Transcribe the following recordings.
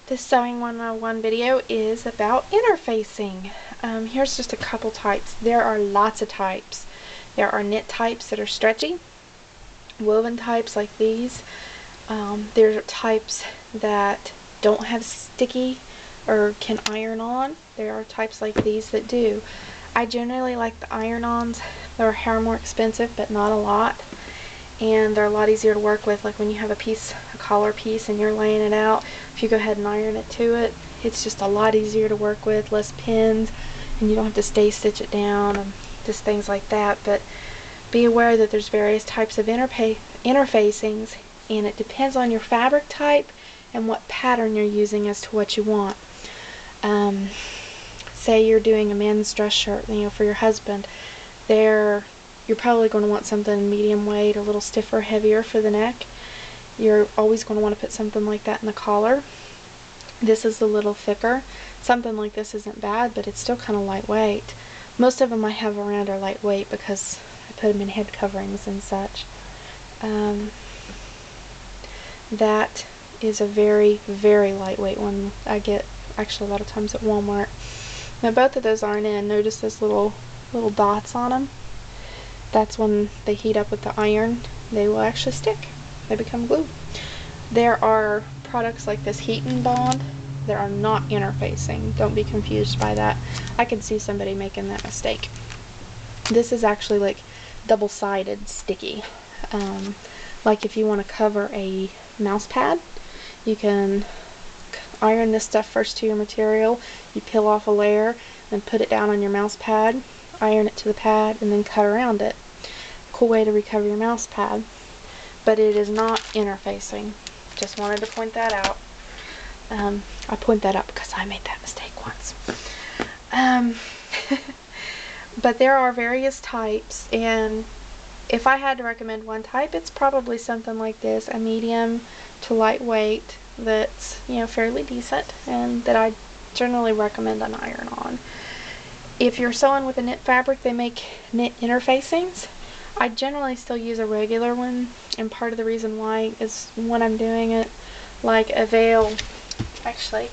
This Sewing 101 video is about interfacing. Here's just a couple types. There are lots of types. There are knit types that are stretchy, woven types like these. There are types that don't have sticky or can iron on. There are types like these that do. I generally like the iron-ons. They're more expensive, but not a lot. And they're a lot easier to work with. Like when you have a collar piece and you're laying it out, if you go ahead and iron it to it, it's just a lot easier to work with, less pins, and you don't have to stitch it down and just things like that. But be aware that there's various types of interfacings, and it depends on your fabric type and what pattern you're using as to what you want. Say you're doing a men's dress shirt, for your husband. You're probably going to want something medium weight, a little stiffer, heavier for the neck. You're always going to want to put something like that in the collar. This is a little thicker. Something like this isn't bad, but it's still kind of lightweight. Most of them I have around are lightweight because I put them in head coverings and such. That is a very, very lightweight one I get actually a lot of times at Walmart. Now both of those aren't in. Notice those little dots on them. That's when they heat up with the iron. They will actually stick. They become glue. There are products like this Heat and Bond that are not interfacing. Don't be confused by that. I could see somebody making that mistake. This is actually like double-sided sticky. Like if you want to cover a mouse pad, you can iron this stuff first to your material. You peel off a layer, then put it down on your mouse pad, iron it to the pad, and then cut around it. Cool way to recover your mouse pad. But it is not interfacing. Just wanted to point that out. I point that out because I made that mistake once. But there are various types, and if I had to recommend one type, it's probably something like this, a medium to lightweight that's fairly decent, and that I generally recommend an iron on. If you're sewing with a knit fabric, they make knit interfacings. I generally still use a regular one, and part of the reason why is when I'm doing it, like a veil, actually,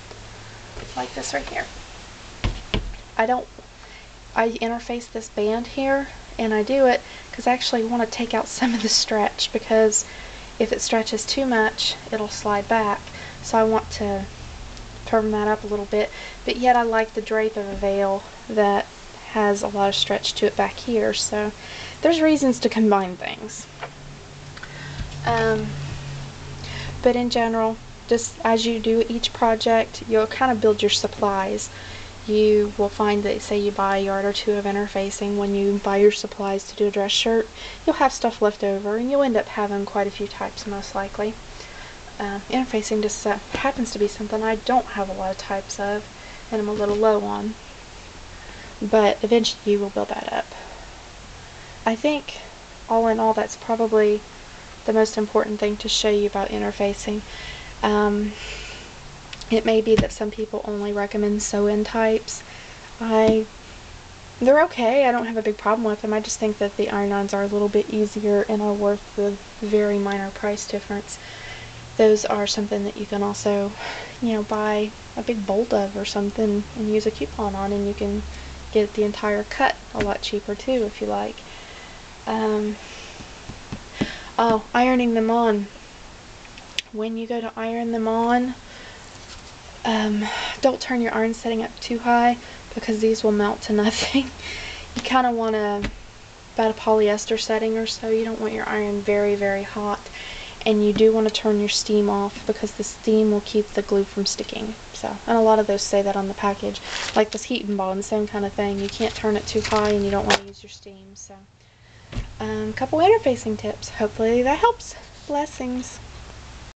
like this right here. I interface this band here, and I do it because I actually want to take out some of the stretch, because if it stretches too much, it'll slide back. So I want to firm that up a little bit, but yet I like the drape of a veil that has a lot of stretch to it back here, so there's reasons to combine things. But in general, just as you do each project, you'll kind of build your supplies. You will find that, say you buy a yard or two of interfacing, when you buy your supplies to do a dress shirt, you'll have stuff left over, and you'll end up having quite a few types most likely. Interfacing just happens to be something I don't have a lot of types of, and I'm a little low on. But eventually you will build that up. I think, all in all, that's probably the most important thing to show you about interfacing. It may be that some people only recommend sew-in types. They're okay. I don't have a big problem with them. I just think that the iron-ons are a little bit easier and are worth the very minor price difference. Those are something that you can also, buy a big bolt of or something and use a coupon on, and you can get the entire cut a lot cheaper too if you like. Oh, ironing them on. When you go to iron them on, don't turn your iron setting up too high, because these will melt to nothing. You kind of want about a polyester setting or so. You don't want your iron very, very hot. And you do want to turn your steam off, because the steam will keep the glue from sticking. So, and a lot of those say that on the package. Like this Heat and Bond, same kind of thing. You can't turn it too high, and you don't want to use your steam. So, couple interfacing tips. Hopefully that helps. Blessings.